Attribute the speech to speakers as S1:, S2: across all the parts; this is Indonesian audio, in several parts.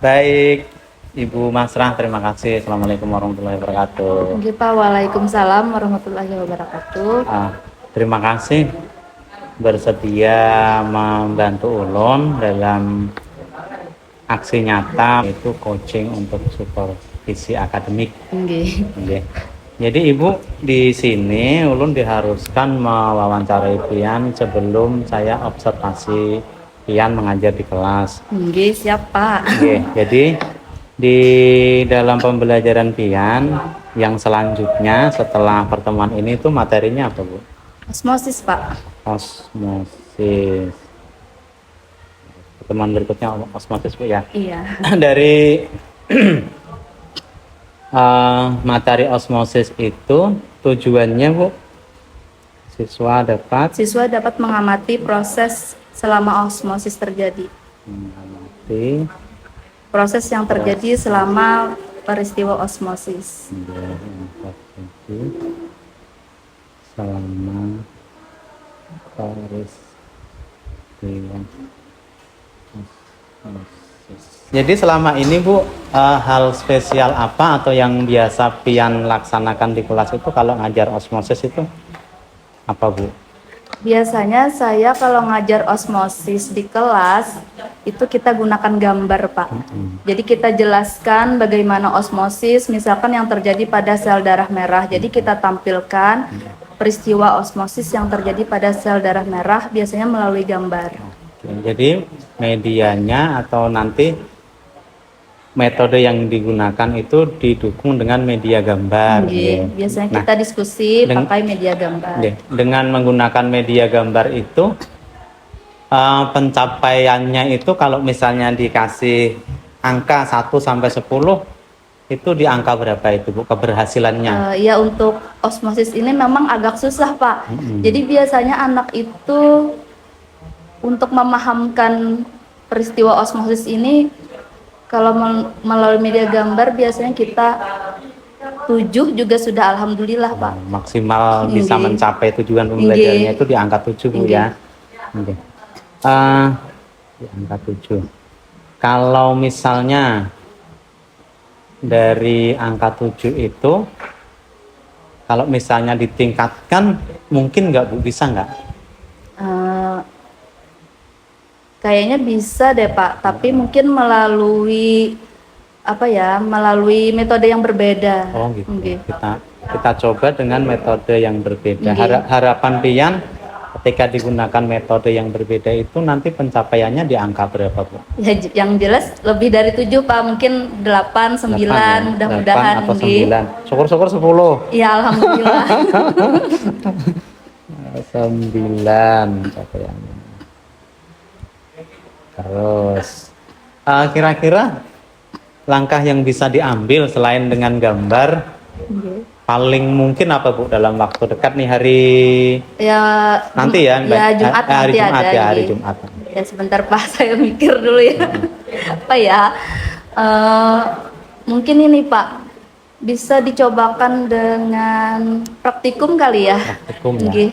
S1: Baik, Ibu Masrah, terima kasih. Assalamualaikum warahmatullahi wabarakatuh.
S2: Oke Pak, Waalaikumsalam warahmatullahi wabarakatuh.
S1: Terima kasih bersedia membantu Ulun dalam aksi nyata itu coaching untuk supervisi akademik.
S2: Oke.
S1: Jadi Ibu di sini Ulun diharuskan mewawancarai Pian sebelum saya observasi Pian mengajar di kelas.
S2: Oke, siap Pak.
S1: Jadi di dalam pembelajaran Pian yang selanjutnya setelah pertemuan ini tuh materinya apa Bu?
S2: Osmosis Pak.
S1: Osmosis. Pertemuan berikutnya osmosis Bu ya.
S2: Iya.
S1: Dari materi osmosis itu tujuannya Bu,
S2: Siswa dapat mengamati proses selama osmosis terjadi.
S1: mengamati
S2: Proses yang terjadi selama peristiwa osmosis.
S1: selama peristiwa osmosis. Jadi selama ini Bu, hal spesial apa atau yang biasa Pian laksanakan di kelas itu kalau ngajar osmosis itu apa Bu?
S2: Biasanya saya kalau ngajar osmosis di kelas itu kita gunakan gambar Pak. Jadi kita jelaskan bagaimana osmosis misalkan yang terjadi pada sel darah merah. Jadi kita tampilkan peristiwa osmosis yang terjadi pada sel darah merah biasanya melalui gambar.
S1: Jadi medianya atau nanti metode yang digunakan itu didukung dengan media gambar.
S2: Biasanya kita diskusi pakai media gambar.
S1: Dengan menggunakan media gambar itu pencapaiannya itu kalau misalnya dikasih angka 1 sampai 10 itu di angka berapa itu Bu keberhasilannya?
S2: Ya untuk osmosis ini memang agak susah Pak. Jadi biasanya anak itu untuk memahamkan peristiwa osmosis ini kalau melalui media gambar biasanya kita 7 juga sudah alhamdulillah Pak.
S1: Maksimal bisa mencapai tujuan pembelajarannya itu di angka 7 Bu ya. Di angka 7. Kalau misalnya dari angka 7 itu kalau misalnya ditingkatkan mungkin nggak Bu, bisa nggak?
S2: Kayaknya bisa deh Pak, tapi mungkin melalui melalui metode yang berbeda.
S1: Kita coba dengan metode yang berbeda. Harapan Pian ketika digunakan metode yang berbeda itu nanti pencapaiannya di angka berapa Bu?
S2: Ya, yang jelas lebih dari 7 Pak, mungkin 8, 9 ya? Mudah-mudahan.
S1: 8 atau 9. Syukur-syukur 10.
S2: Iya alhamdulillah.
S1: 9 capaiannya. Terus kira-kira langkah yang bisa diambil selain dengan gambar paling mungkin apa Bu dalam waktu dekat nih hari nanti ya?
S2: Jumat
S1: hari
S2: nanti
S1: Jumat
S2: ada
S1: ya, hari Jumat.
S2: Ya sebentar Pak, saya mikir dulu ya. Apa ya? Mungkin ini Pak bisa dicobakan dengan praktikum kali ya.
S1: Praktikum ya.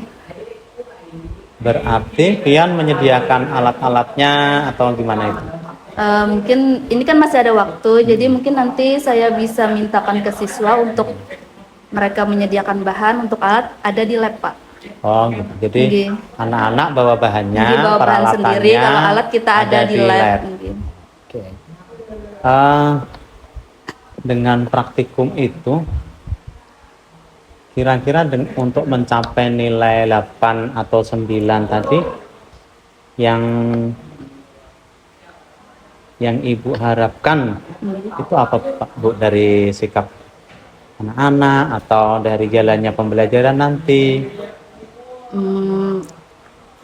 S1: Berarti Pian menyediakan alat-alatnya atau gimana itu?
S2: Mungkin ini kan masih ada waktu, jadi mungkin nanti saya bisa mintakan ke siswa untuk mereka menyediakan bahan untuk alat ada di lab Pak.
S1: Oh gitu. Jadi anak-anak bawa bahannya,
S2: bawa bahan sendiri, kalau alat kita ada di lab.
S1: Dengan praktikum itu kira-kira untuk mencapai nilai 8 atau 9 tadi yang Ibu harapkan itu apa Pak Bu dari sikap anak-anak atau dari jalannya pembelajaran nanti?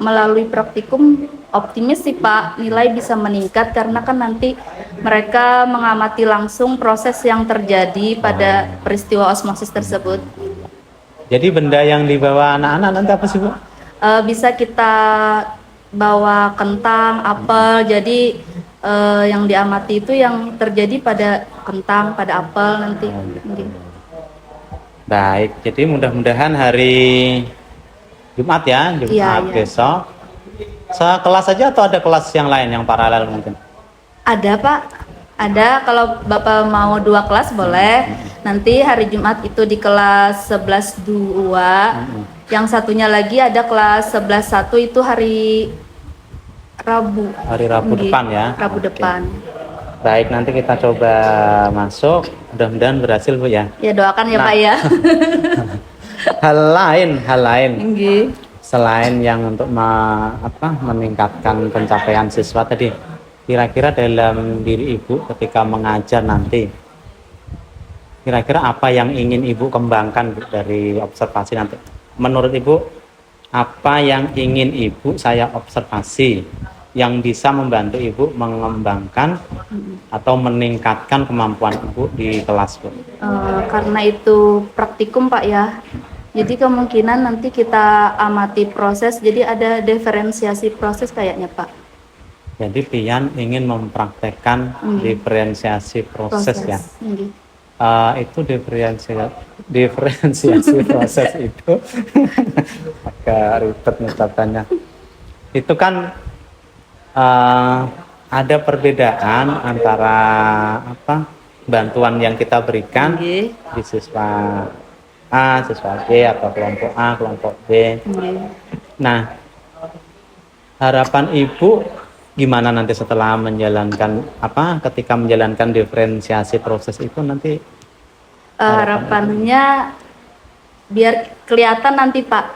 S2: Melalui praktikum optimis sih Pak, nilai bisa meningkat karena kan nanti mereka mengamati langsung proses yang terjadi pada peristiwa osmosis tersebut.
S1: Jadi benda yang dibawa anak-anak nanti apa sih Bu?
S2: Bisa kita bawa kentang, apel. Jadi yang diamati itu yang terjadi pada kentang, pada apel nanti.
S1: Baik, jadi mudah-mudahan hari Jumat ya, Jumat besok. Sekelas saja atau ada kelas yang lain yang paralel mungkin?
S2: Ada Pak. Ada, kalau Bapak mau 2 kelas boleh. Nanti hari Jumat itu di kelas 11.2. Yang satunya lagi ada kelas 11.1 itu hari Rabu.
S1: Hari Rabu depan ya.
S2: Rabu
S1: Oke.
S2: depan.
S1: Baik, nanti kita coba masuk. Mudah-mudahan berhasil Bu ya.
S2: Ya doakan ya
S1: Nah.
S2: Pak ya.
S1: Hal lain
S2: Nggih.
S1: selain yang untuk meningkatkan pencapaian siswa tadi, kira-kira dalam diri Ibu ketika mengajar nanti, kira-kira apa yang ingin Ibu kembangkan Bu, dari observasi nanti? Menurut Ibu, apa yang ingin Ibu saya observasi yang bisa membantu Ibu mengembangkan atau meningkatkan kemampuan Ibu di kelas Bu?
S2: Karena itu praktikum Pak ya. Jadi kemungkinan nanti kita amati proses, jadi ada diferensiasi proses kayaknya Pak.
S1: Jadi Pian ingin mempraktekkan diferensiasi proses ya. Itu diferensiasi proses itu agak ribet mengucapkannya. Itu kan ada perbedaan antara bantuan yang kita berikan di siswa A, siswa B, atau kelompok A, kelompok B. Nah, harapan Ibu gimana nanti setelah menjalankan ketika menjalankan diferensiasi proses itu nanti?
S2: Harapannya biar kelihatan nanti Pak,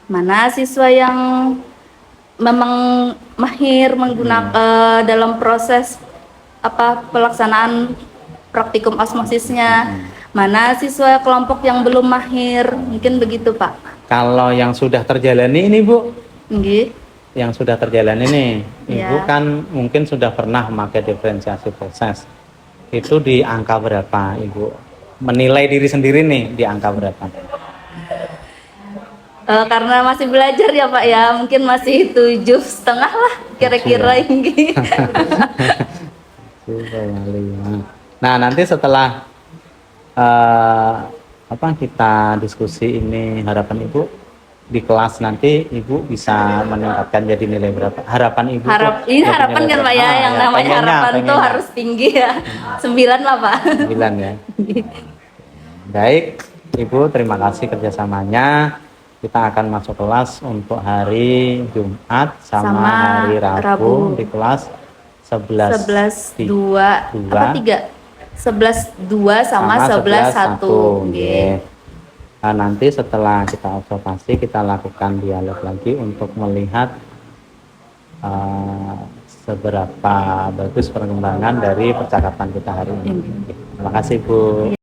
S2: mana siswa yang memang mahir menggunakan dalam proses pelaksanaan praktikum osmosisnya. Mana siswa kelompok yang belum mahir, mungkin begitu Pak.
S1: Kalau yang sudah terjalani ini Bu, yang sudah terjalani ini, Ibu kan mungkin sudah pernah memakai diferensiasi proses. Itu di angka berapa Ibu? Menilai diri sendiri nih di angka berapa?
S2: Karena masih belajar ya Pak ya, mungkin masih 7,5 lah kira-kira ini.
S1: Nah nanti setelah kita diskusi ini, harapan Ibu di kelas nanti Ibu bisa meningkatkan jadi nilai berapa? Harapan Ibu
S2: ini harapan kan Pak ya, yang namanya harapan tuh harus tinggi ya. 9 lah Pak.
S1: 9 ya. Baik Ibu, terima kasih kerjasamanya. Kita akan masuk kelas untuk hari Jumat sama hari Rabu di kelas 11.2
S2: apa 3? 11.2 sama 11.1.
S1: Nah, nanti setelah kita observasi, kita lakukan dialog lagi untuk melihat seberapa bagus perkembangan dari percakapan kita hari ini. Terima kasih Bu.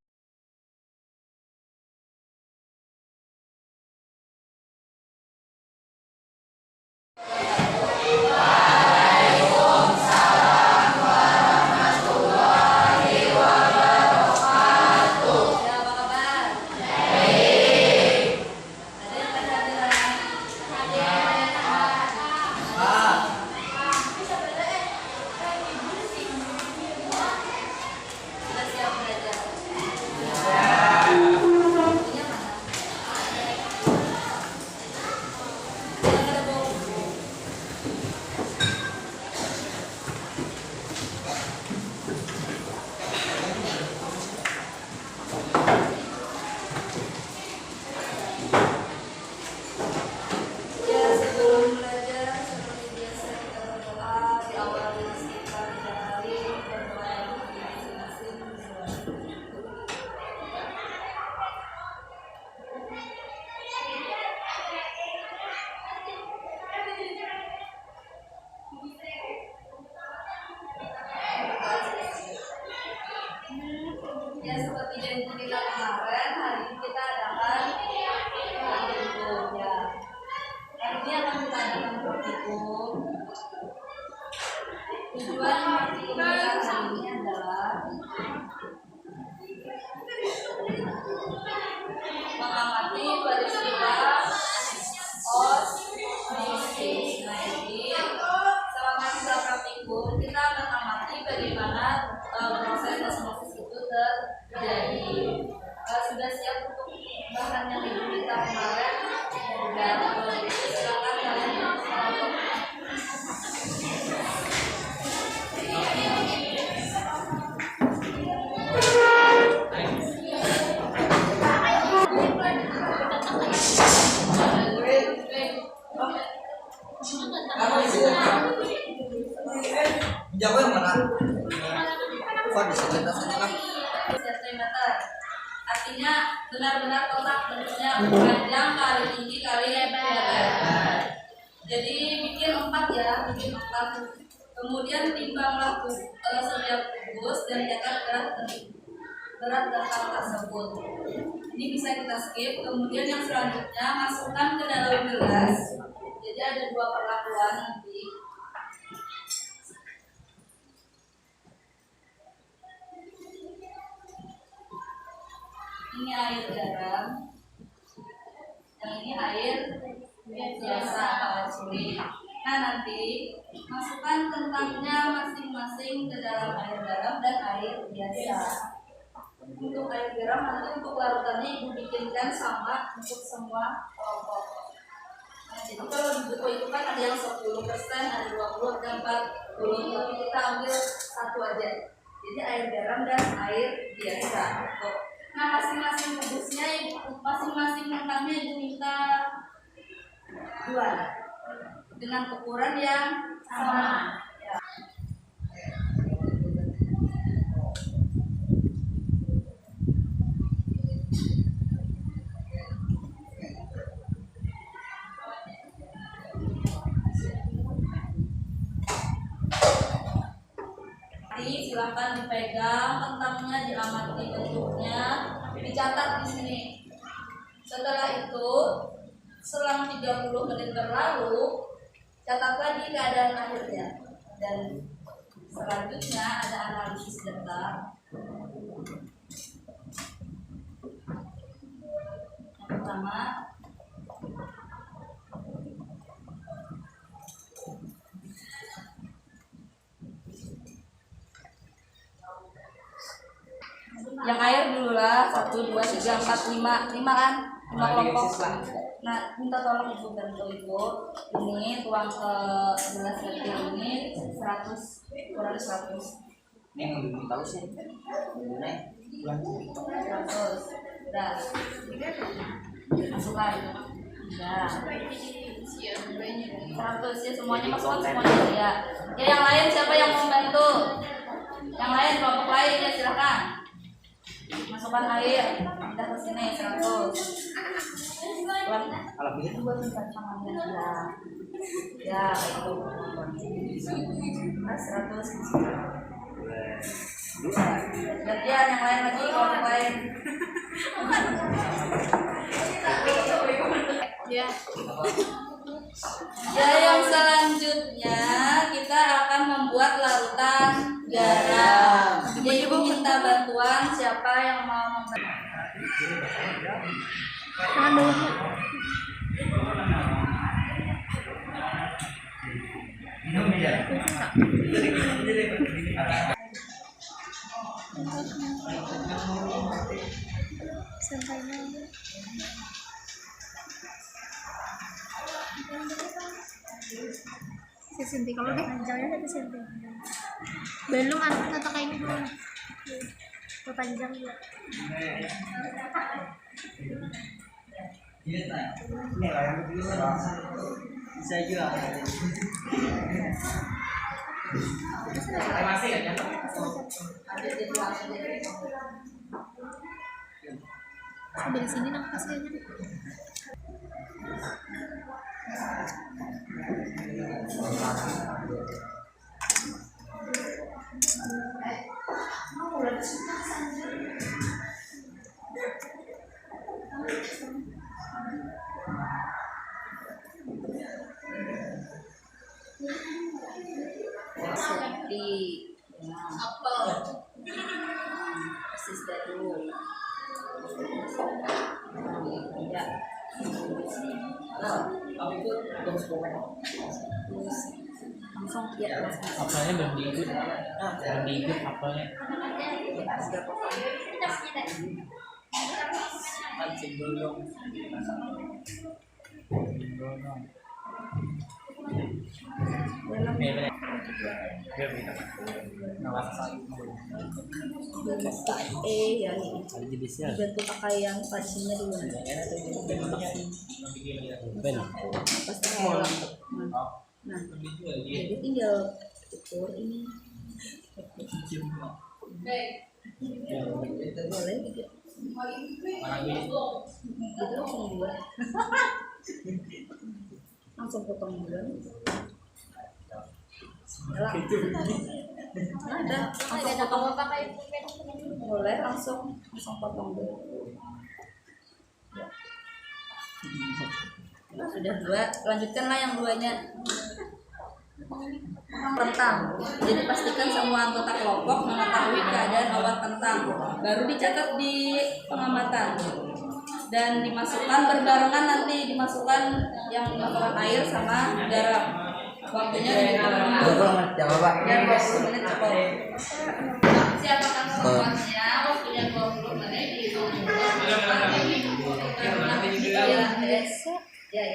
S1: Ya seperti janji kita kemarin, hari ini kita adakan praktikum ya. Hari ini akan kita adakan praktikum. Tujuan praktikum kita hari ini adalah mengamati peristiwa osmosis. Nah jadi selama kita praktikum kita akan amati bagaimana proses osmosis itu terjadi. Sudah siap untuk bahan yang ibu kita kemarin? Dan kalau itu silakan kalian untuk
S2: artinya benar-benar kotak bentuknya panjang kali tinggi kali lebar. Jadi bikin 4 ya, bikin 4. Kemudian timbanglah setiap kubus dan catat berat daftar tersebut. Ini bisa kita skip. Kemudian yang selanjutnya masukkan ke dalam gelas. Jadi ada 2 perlakuan nanti. Ini air garam, yang ini air biasa atau suri. Nah nanti masukkan kentangnya masing-masing ke dalam air garam dan air biasa. Untuk air garam nanti untuk larutannya ibu bikinkan sama untuk semua kelompok. Nah, jadi kalau di buku itu kan ada yang 10%, ada 20, ada 40, tapi kita ambil 1 aja. Jadi air garam dan air biasa. Nah masing-masing kubusnya, masing-masing kentangnya ibu minta 2 dengan ukuran yang sama. Ya. Silakan dipegang kentangnya, diamati bentuknya, dicatat di sini. Setelah itu, selang 30 menit berlalu, catat lagi keadaan akhirnya. Dan selanjutnya ada analisis data. Yang pertama, yang air dulu lah, 1, 2, 3, 4, 5 kan? 5 kelompok. Nah, minta tolong ibu bantu ibu. Ini tuang ke gelas kecil ini 100, kurang 100.
S3: Ini yang lebih tahu sih.
S2: 100. Udah. Masukkan. Udah. 100 ya, semuanya masukkan semuanya ya. Ya yang lain siapa yang mau bantu? Yang lain kelompok lain ya silakan. Masukkan air, pindah ke sini 100.
S3: Kalau bisa
S2: Buat tangannya ya itu. Nah, 100. Gantian yang lain lagi, kelompok lain. Ya. Ya, yang selanjutnya kita akan membuat larutan garam. Jadi ibu minta bantuan siapa yang mau membantu.
S4: Sinti kalau udah panjangnya dari Sinti belum anak atau kayak gitu panjang juga
S3: bisa juga.
S4: sambil sini nafas kayaknya
S2: Seperti apel, persis dulu. Ya. Langsung ya
S3: Apelnya belum diikut. Belum diikut apelnya. Masih belum.
S2: ya nih bentuk pakaian pasiennya dulu pasti nah jadi tinggal ukur ini boleh Langsung potong dulu. Ada potong pakai boleh langsung potong dulu. Sudah dua, lanjutkanlah yang duanya. Kentang. Jadi pastikan semua anggota kelompok mengetahui keadaan awal kentang. Baru dicatat di pengamatan. Dan dimasukkan berbarengan, nanti dimasukkan yang dimasukkan air sama garam. Waktunya 20 menit cukup. Siapkan semuanya, waktunya 20 menit. Ya.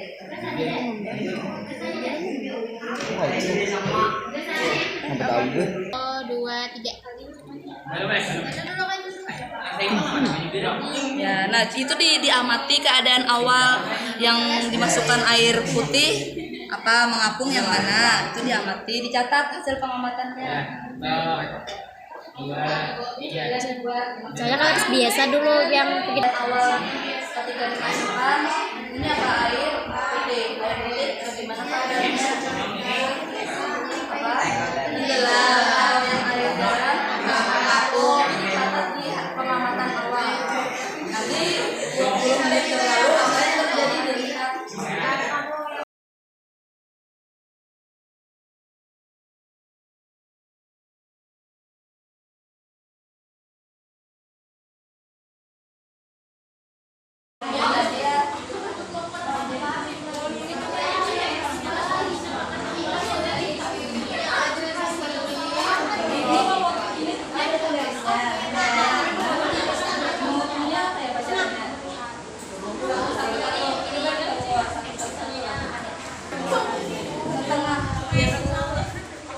S4: Oh, 2, 3.
S2: Ya, nah itu diamati keadaan awal yang dimasukkan air putih apa mengapung yang mana itu diamati, dicatat hasil pengamatannya.
S4: Soalnya kan harus biasa dulu yang
S2: Kegiatan awal ketika dimasukkan ini apa air putih bagaimana keadaannya apa tenggelam atau yang air garam mengapung, dicatat di pengamatan awal. Nanti 20 menit berlalu apa yang terjadi dilihat.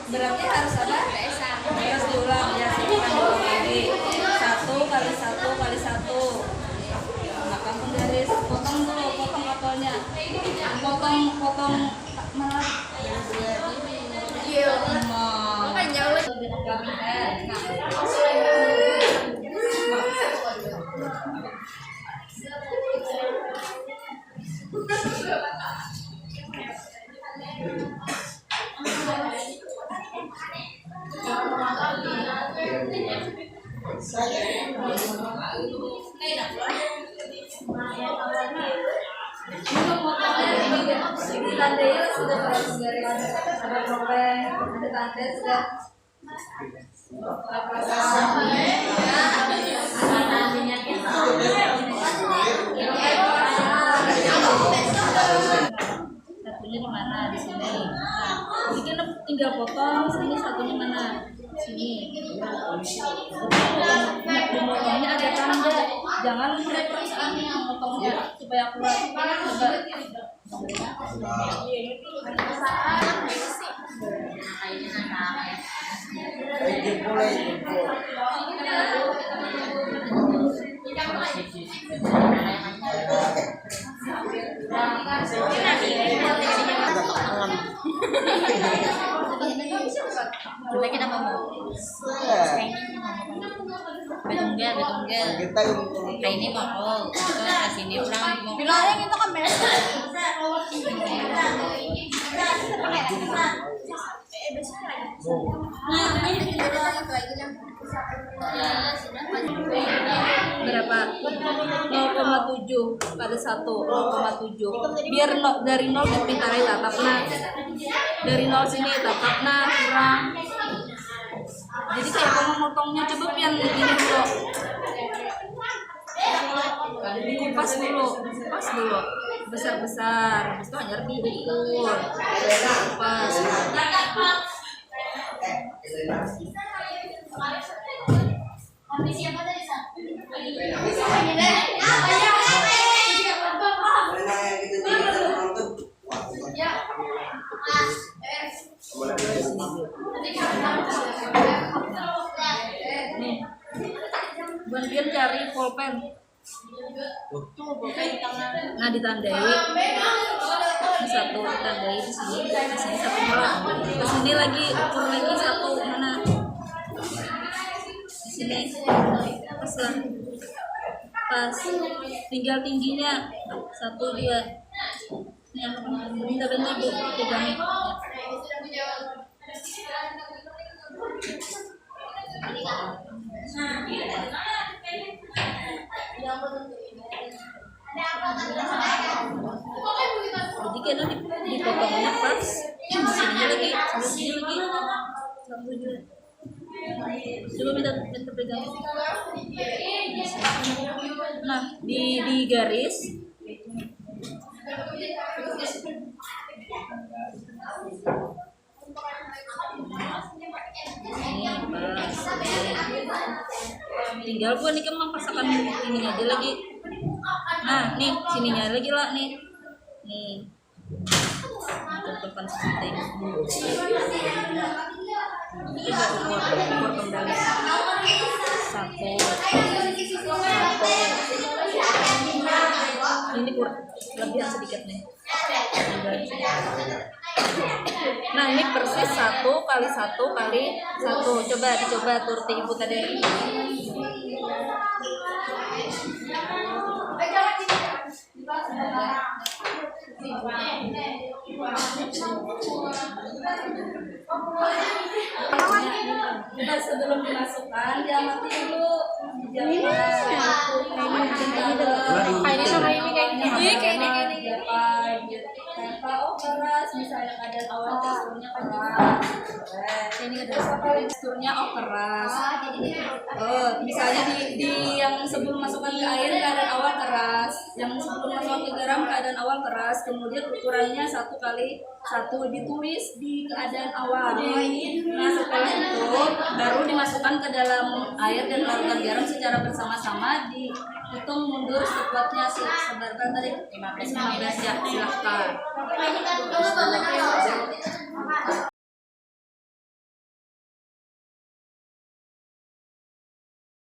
S2: Berarti harus apa? Harus diulang ya, sebutkan dua kali. 1 kali 1 kali 1. Maka penggaris, potong dulu, potong apelnya. Potong mana? Iya. Makanya lebih tandai sudah kalau penggaris ada topeng, ada tandai sudah. Satunya di mana? Di sini. Mungkin tinggal potong, sini satunya mana? Sini. Potongnya ada tanda, jangan perasaan potongnya supaya akurat. Coba kita ngomong. Betunggel. Nah ini mau ke sini pulang mau. Bilangnya itu kan berapa? 0,7 pada 1, 0,7. Biar dari 0 dipintarai tatapna. Dari 0 sini tatapna kurang. Jadi kayak potongnya coba pian ini dulu. Dikupas dulu, besar-besar. Habis itu hanya diukur. Kupas. Nih, Bandian cari pulpen. Tuh pulpen di tangan. Nah ditandai. Ini satu ditandai di sini satu orang. Di sini lagi ukur lagi satu mana? Di sini. Pas lah.
S5: pas, tinggal tingginya satu dia. Yang minta bantu ibu pegangin. Jadi kena dipotongnya pas sini lagi, sini lagi. Satu juga. Coba minta pegangin. Nah, di garis. Tinggal gua nih pasangkan ini aja lagi. Nah, nih sininya lagi lah nih. Nih. Depan suntik. Kita ukur kembali. Satu. Ini lebihan sedikit nih. Nah, ini persis 1 kali 1 kali 1. Dicoba turti ibu tadi. Nah, sebelum dimasukkan diamati dulu. Keras, misalnya keadaan awal teksturnya keras. Ini teksturnya keras. Misalnya di yang sebelum masukkan ke air keadaan awal keras, yang sebelum masukkan ke garam keadaan awal keras, kemudian ukurannya 1 kali 1 ditulis di keadaan awal. Nah, setelah itu baru dimasukkan ke dalam air dan larutan garam secara bersama-sama, dihitung mundur stopwatchnya sebarkan tadi 15 ya, silahkan.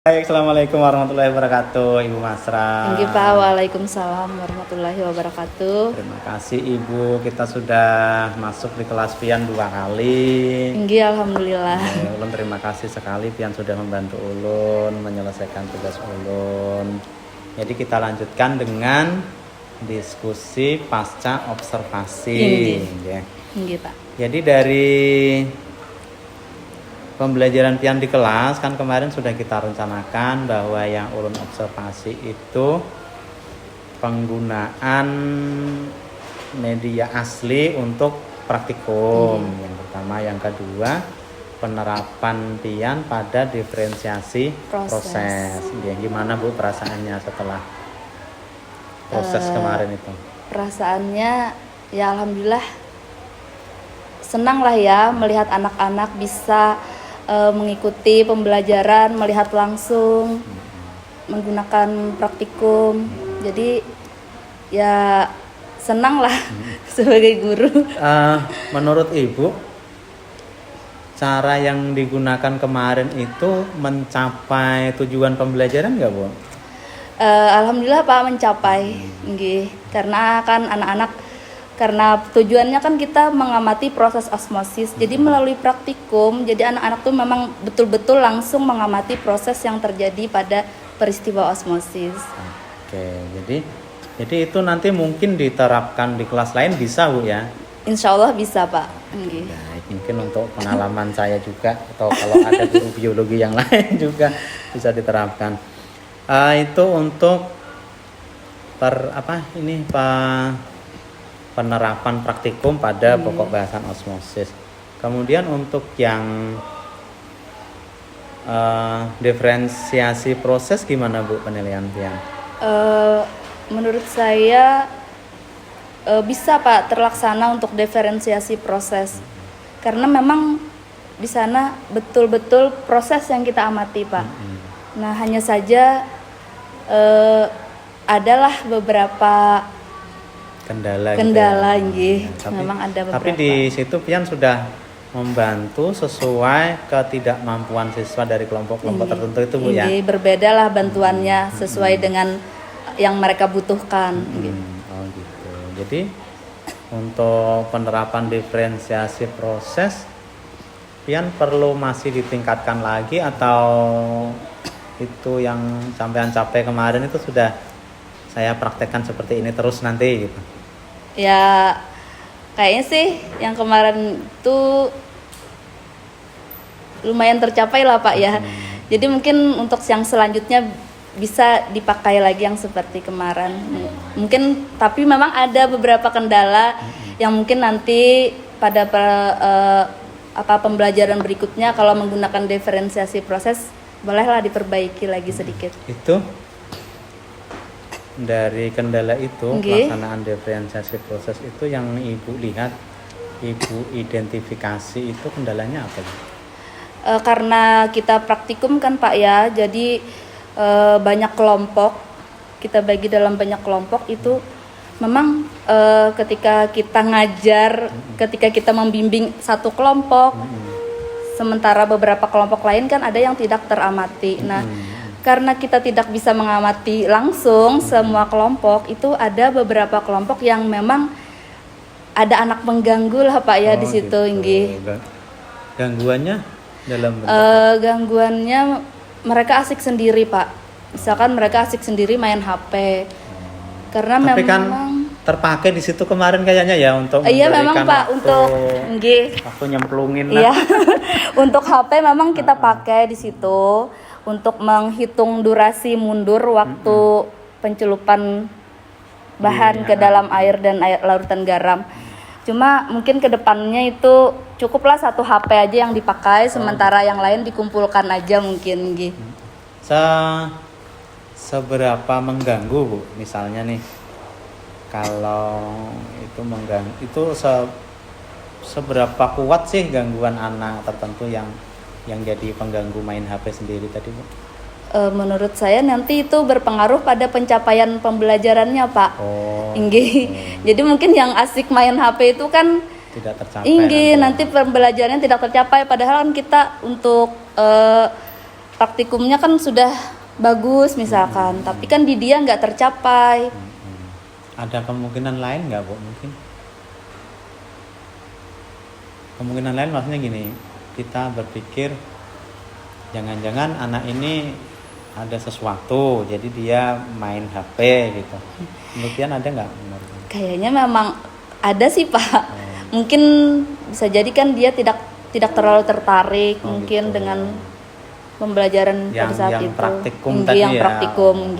S1: Baik, assalamualaikum warahmatullahi wabarakatuh, Ibu Masra.
S2: Nggih Pak, waalaikumsalam warahmatullahi wabarakatuh.
S1: Terima kasih Ibu, kita sudah masuk di kelas Pian 2 kali.
S2: Nggih, alhamdulillah.
S1: Ulun terima kasih sekali Pian sudah membantu Ulun menyelesaikan tugas Ulun. Jadi kita lanjutkan dengan diskusi pasca observasi.
S2: Nggih Pak.
S1: Jadi dari pembelajaran Pian di kelas kan kemarin sudah kita rencanakan bahwa yang ulun observasi itu penggunaan media asli untuk praktikum. Yang pertama, yang kedua penerapan Pian pada diferensiasi proses. Ya, gimana Bu perasaannya setelah proses kemarin itu?
S2: Perasaannya ya alhamdulillah senang lah ya melihat anak-anak bisa mengikuti pembelajaran, melihat langsung, menggunakan praktikum. Jadi ya senang lah sebagai guru.
S1: Menurut Ibu, cara yang digunakan kemarin itu mencapai tujuan pembelajaran nggak Bu?
S2: Alhamdulillah Pak mencapai, nggih. Karena kan anak-anak karena tujuannya kan kita mengamati proses osmosis. Jadi melalui praktikum, jadi anak-anak tuh memang betul-betul langsung mengamati proses yang terjadi pada peristiwa osmosis.
S1: Oke, jadi itu nanti mungkin diterapkan di kelas lain bisa Bu ya?
S2: Insya Allah bisa Pak. Okay.
S1: Baik, mungkin untuk pengalaman saya juga atau kalau ada guru biologi yang lain juga bisa diterapkan. Itu untuk penerapan praktikum pada pokok bahasan osmosis. Kemudian untuk yang diferensiasi proses gimana Bu penilaian Pian?
S2: Menurut saya bisa Pak terlaksana untuk diferensiasi proses. Karena memang di sana betul-betul proses yang kita amati Pak. Nah, hanya saja adalah beberapa kendala gitu ya. Memang ada beberapa.
S1: Tapi di situ Pian sudah membantu sesuai ketidakmampuan siswa dari kelompok-kelompok tertentu itu Bu ya.
S2: Berbeda lah bantuannya sesuai dengan yang mereka butuhkan gitu.
S1: Oh gitu. Jadi untuk penerapan diferensiasi proses Pian perlu masih ditingkatkan lagi atau itu yang sampean capai kemarin itu sudah saya praktekkan seperti ini terus nanti gitu?
S2: Ya kayaknya sih yang kemarin tuh lumayan tercapai lah Pak ya. Jadi mungkin untuk yang selanjutnya bisa dipakai lagi yang seperti kemarin. Mungkin tapi memang ada beberapa kendala yang mungkin nanti pada pembelajaran berikutnya kalau menggunakan diferensiasi proses bolehlah diperbaiki lagi sedikit.
S1: Itu dari kendala itu pelaksanaan diferensiasi proses itu yang Ibu lihat, Ibu identifikasi itu kendalanya apa?
S2: Karena kita praktikum kan Pak ya, jadi banyak kelompok, kita bagi dalam banyak kelompok itu memang ketika kita ngajar, ketika kita membimbing satu kelompok, sementara beberapa kelompok lain kan ada yang tidak teramati. Nah, karena kita tidak bisa mengamati langsung semua kelompok, itu ada beberapa kelompok yang memang ada anak pengganggu lah Pak ya di situ,
S1: gitu. Gangguannya dalam bentuk
S2: gangguannya mereka asik sendiri Pak. Misalkan mereka asik sendiri main HP. Karena
S1: tapi
S2: memang
S1: kan terpakai di situ kemarin kayaknya ya untuk
S2: iya memang Pak untuk
S1: waktu nyemplungin lah.
S2: Iya. Untuk HP memang kita pakai di situ untuk menghitung durasi mundur waktu pencelupan bahan ke dalam air dan larutan garam. Cuma mungkin kedepannya itu cukuplah satu HP aja yang dipakai, sementara yang lain dikumpulkan aja mungkin gitu.
S1: Seberapa mengganggu Bu? Misalnya nih, kalau itu mengganggu, itu seberapa kuat sih gangguan anak tertentu yang jadi pengganggu main HP sendiri tadi Bu?
S2: Menurut saya nanti itu berpengaruh pada pencapaian pembelajarannya Pak. Jadi mungkin yang asik main HP itu kan
S1: tidak tercapai.
S2: Nanti pembelajarannya tidak tercapai. Padahal kan kita untuk praktikumnya kan sudah bagus misalkan, tapi kan di dia nggak tercapai.
S1: Ada kemungkinan lain nggak Bu? Mungkin kemungkinan lain maksudnya gini, kita berpikir jangan-jangan anak ini ada sesuatu, jadi dia main HP gitu. Kemudian ada nggak?
S2: Kayaknya memang ada sih Pak. Mungkin bisa jadi kan dia tidak terlalu tertarik mungkin gitu. Dengan pembelajaran pada saat
S1: yang
S2: itu.
S1: Praktikum tadi
S2: yang
S1: ya.
S2: Praktikum.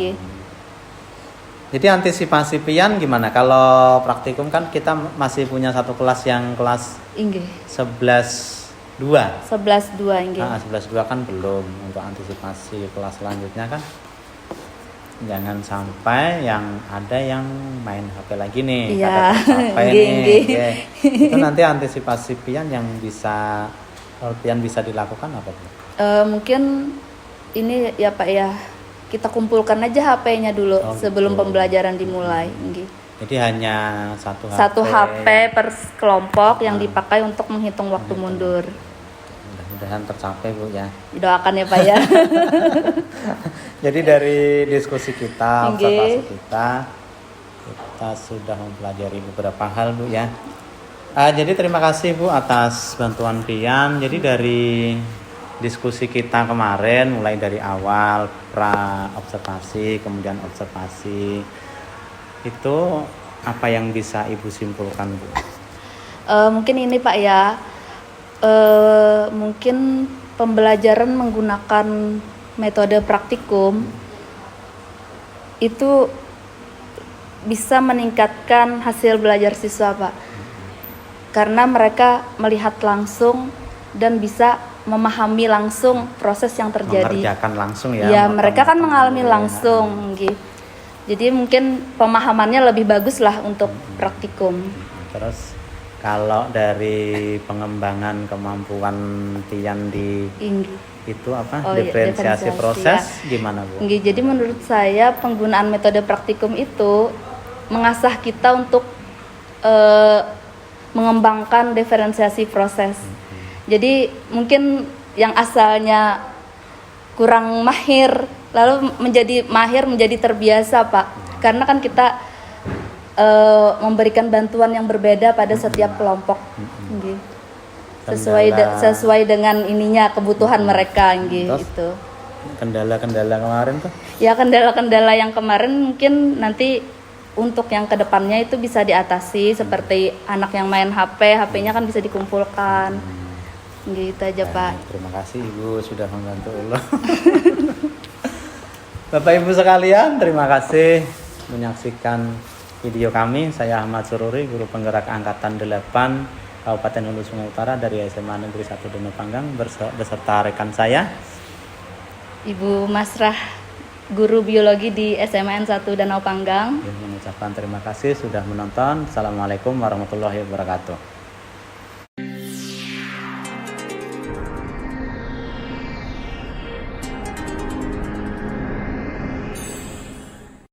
S1: Jadi antisipasi Pian gimana? Kalau praktikum kan kita masih punya satu kelas yang kelas 11-2.
S2: 11-2
S1: Nah, 11-2 kan belum. Untuk antisipasi kelas selanjutnya kan jangan sampai yang ada yang main HP lagi nih.
S2: Iya.
S1: Itu nanti antisipasi Pian yang bisa Pian bisa dilakukan apa Bu?
S2: Mungkin ini ya Pak ya, kita kumpulkan aja HP-nya dulu sebelum pembelajaran dimulai.
S1: Jadi hanya
S2: satu HP per kelompok yang dipakai untuk menghitung waktu mundur.
S1: Mudah-mudahan tercapai Bu ya.
S2: Doakan ya Pak ya.
S1: Jadi dari diskusi kita, observasi kita sudah mempelajari beberapa hal Bu ya. Jadi terima kasih Bu atas bantuan Pian. Jadi dari diskusi kita kemarin mulai dari awal pra observasi kemudian observasi itu apa yang bisa Ibu simpulkan Bu?
S2: Mungkin ini Pak ya, mungkin pembelajaran menggunakan metode praktikum itu bisa meningkatkan hasil belajar siswa Pak, karena mereka melihat langsung dan bisa memahami langsung proses yang terjadi.
S1: Mengerjakan langsung ya.
S2: Ya, mereka kan mengalami langsung gitu. Jadi mungkin pemahamannya lebih bagus lah untuk praktikum.
S1: Terus kalau dari pengembangan kemampuan Pian di itu apa? Diferensiasi proses ya. Gimana Bu?
S2: Jadi menurut saya penggunaan metode praktikum itu mengasah kita untuk mengembangkan diferensiasi proses. Jadi mungkin yang asalnya kurang mahir lalu menjadi mahir, menjadi terbiasa Pak. Karena kan kita memberikan bantuan yang berbeda pada setiap kelompok. Sesuai dengan ininya kebutuhan mereka gitu.
S1: kendala-kendala kemarin tuh?
S2: Ya kendala-kendala yang kemarin mungkin nanti untuk yang kedepannya itu bisa diatasi, seperti anak yang main HP, HP-nya kan bisa dikumpulkan. Gitu aja Pak.
S1: Terima kasih Ibu sudah membantu Allah. Bapak Ibu sekalian, terima kasih menyaksikan video kami. Saya Ahmad Sururi, guru penggerak angkatan 8 Kabupaten Hulu Sungai Utara dari SMA Negeri 1 Danau Panggang beserta rekan saya
S2: Ibu Masrah, guru biologi di SMN 1 Danau Panggang.
S1: Mengucapkan terima kasih sudah menonton. Assalamualaikum warahmatullahi wabarakatuh.